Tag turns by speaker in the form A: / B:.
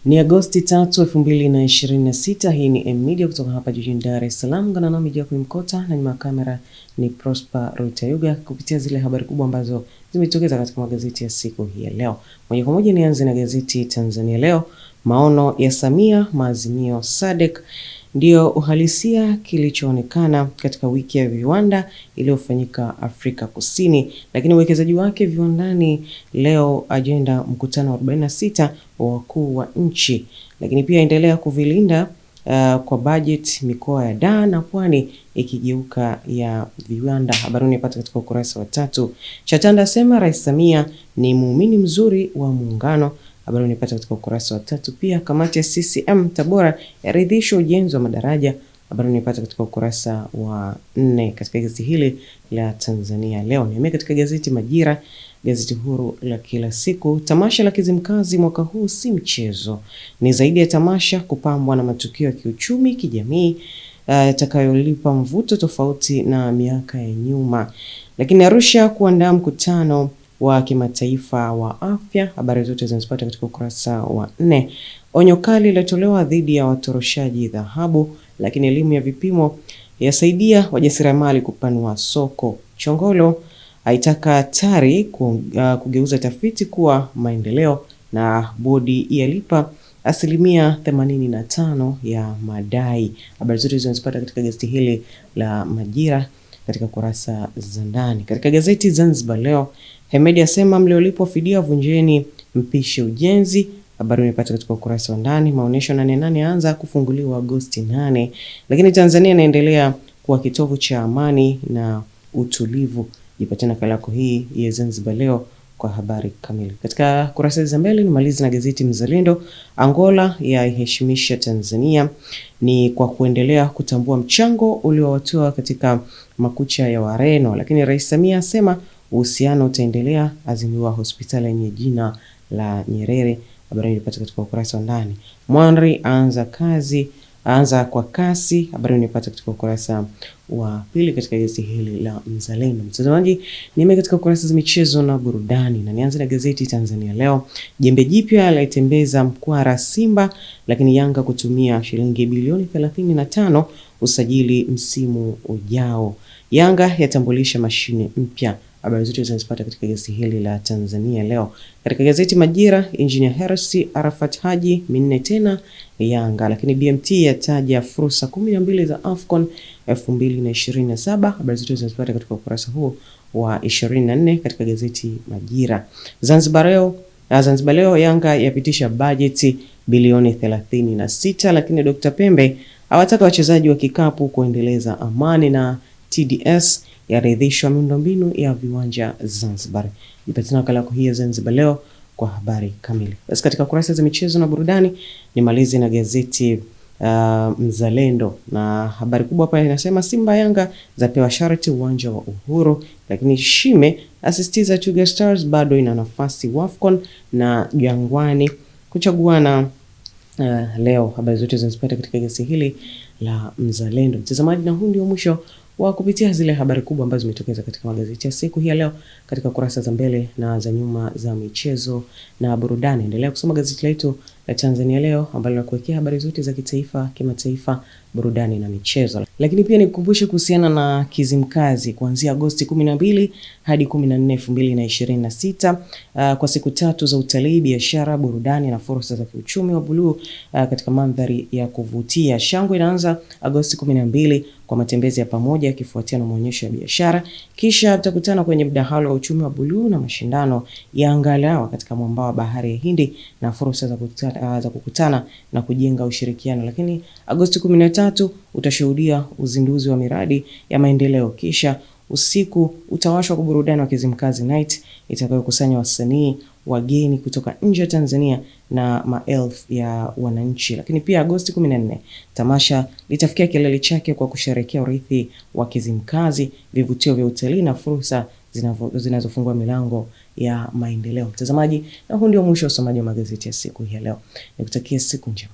A: Ni Agosti 3, 2026. Hii ni M-Media kutoka hapa jijini Dar es Salaam. Ngana nami Jacob Mkota na nyuma kamera ni Prosper Rutayuga kupitia zile habari kubwa ambazo zimetokeza katika magazeti ya siku hii ya leo. Moja kwa moja nianze na gazeti Tanzania Leo. Maono ya Samia, maazimio SADC ndio uhalisia kilichoonekana katika wiki ya viwanda iliyofanyika Afrika Kusini, lakini uwekezaji wake viwandani leo ajenda mkutano wa 46 wa wakuu wa nchi, lakini pia endelea kuvilinda kwa budget mikoa ya Dar na Pwani ikigeuka ya viwanda. Habari unapata katika ukurasa wa 3. Chatanda sema Rais Samia ni muumini mzuri wa muungano. Habari unapata katika ukurasa wa 3. Pia kamati ya CCM Tabora yaridhisha ujenzi wa madaraja. Habari unapata katika ukurasa wa 4 katika gazeti hili la Tanzania Leo. Niame katika gazeti Majira, gazeti huru la kila siku. Tamasha la Kizimkazi mwaka huu si mchezo. Ni zaidi ya tamasha, kupambwa na matukio ya kiuchumi, kijamii yatakayolipa mvuto tofauti na miaka ya nyuma. Lakini Arusha kuandaa mkutano wa kimataifa wa afya. Habari zote zinazipata katika ukurasa wa 4. Onyo kali lilitolewa dhidi ya watoroshaji dhahabu, lakini elimu ya vipimo yasaidia wajasiriamali kupanua soko. Chongolo haitaka TARI kugeuza tafiti kuwa maendeleo, na bodi yalipa 85% ya madai. Habari zote zinazipata katika gazeti hili la Majira katika kurasa za ndani. Katika gazeti Zanzibar Leo, Hemedi asema mliolipwa fidia vunjeni mpishe ujenzi. Habari unapata katika ukurasa wa ndani. Maonesho 88 anza kufunguliwa Agosti 8. Lakini Tanzania inaendelea kuwa kitovu cha amani na utulivu. Jipate nakala yako hii ya Zanzibar Leo kwa habari kamili. Katika kurasa za mbele nimaliza na gazeti Mzalendo. Angola yaiheshimisha Tanzania ni kwa kuendelea kutambua mchango uliowatoa katika makucha ya Wareno. Lakini Rais Samia asema uhusiano utaendelea, azimiwa hospitali yenye jina la Nyerere. Habari unapata katika ukurasa wa ndani. Mwanri aanza kwa kasi. Habari unapata katika ukurasa wa 2 katika gazeti hili la Mzalendo. Mtazamaji, nime katika ukurasa za michezo na burudani, na nianze na gazeti Tanzania Leo. Jembe jipya laitembeza mkwara Simba, lakini Yanga kutumia shilingi bilioni 35 usajili msimu ujao. Yanga yatambulisha mashine mpya. Habari zote zinazipata katika gazeti hili la Tanzania Leo. Katika gazeti Majira, Engineer Hersi Arafat Haji minne tena Yanga, lakini BMT yataja fursa 12 za AFCON 2027. Habari zote zinazipata katika ukurasa huu wa 24 katika gazeti Majira. Zanzibar Leo, Yanga yapitisha bajeti bilioni 36, lakini Dr. Pembe awataka wachezaji wa kikapu kuendeleza amani, na TDS yaridhishwa miundombinu ya viwanja Zanzibar. Jipate nakala yako hii ya Zanzibar Leo kwa habari kamili. Basi katika kurasa za michezo na burudani nimalize na gazeti Mzalendo, na habari kubwa hapa inasema Simba Yanga zapewa sharti uwanja wa Uhuru, lakini Shime asisitiza Twiga Stars bado ina nafasi AFCON, na Jangwani kuchaguana leo. Habari zote zinazipata katika gazeti hili la Mzalendo. Mtazamaji, na huu ndio mwisho wa kupitia zile habari kubwa ambazo zimetokeza katika magazeti ya siku hii ya leo katika kurasa za mbele na za nyuma za michezo na burudani. Endelea kusoma gazeti letu la Tanzania Leo ambalo linakuwekea habari zote za kitaifa, kimataifa, burudani na michezo. Lakini pia nikukumbushe kuhusiana na Kizimkazi kuanzia Agosti 12 hadi 14, 2026 kwa siku 3 za utalii, biashara, burudani na fursa za kiuchumi wa buluu katika mandhari ya kuvutia. Shangwe inaanza Agosti 12 kwa matembezi ya pamoja yakifuatia na maonyesho ya biashara, kisha tutakutana kwenye mdahalo wa uchumi wa buluu na mashindano ya angalawa katika mwambao wa bahari ya Hindi na fursa za kukutana na kujenga ushirikiano. Lakini Agosti 13 utashuhudia uzinduzi wa miradi ya maendeleo, kisha usiku utawashwa kwa burudani wa Kizimkazi Night itakayokusanya wasanii wageni kutoka nje ya Tanzania na maelfu ya wananchi. Lakini pia Agosti 14 tamasha litafikia kilele chake kwa kusherehekea urithi wa Kizimkazi, vivutio vya utalii na fursa zinazofungua milango ya maendeleo. Mtazamaji, na huu ndio mwisho wa usomaji wa magazeti ya siku hii leo. Nikutakia siku njema.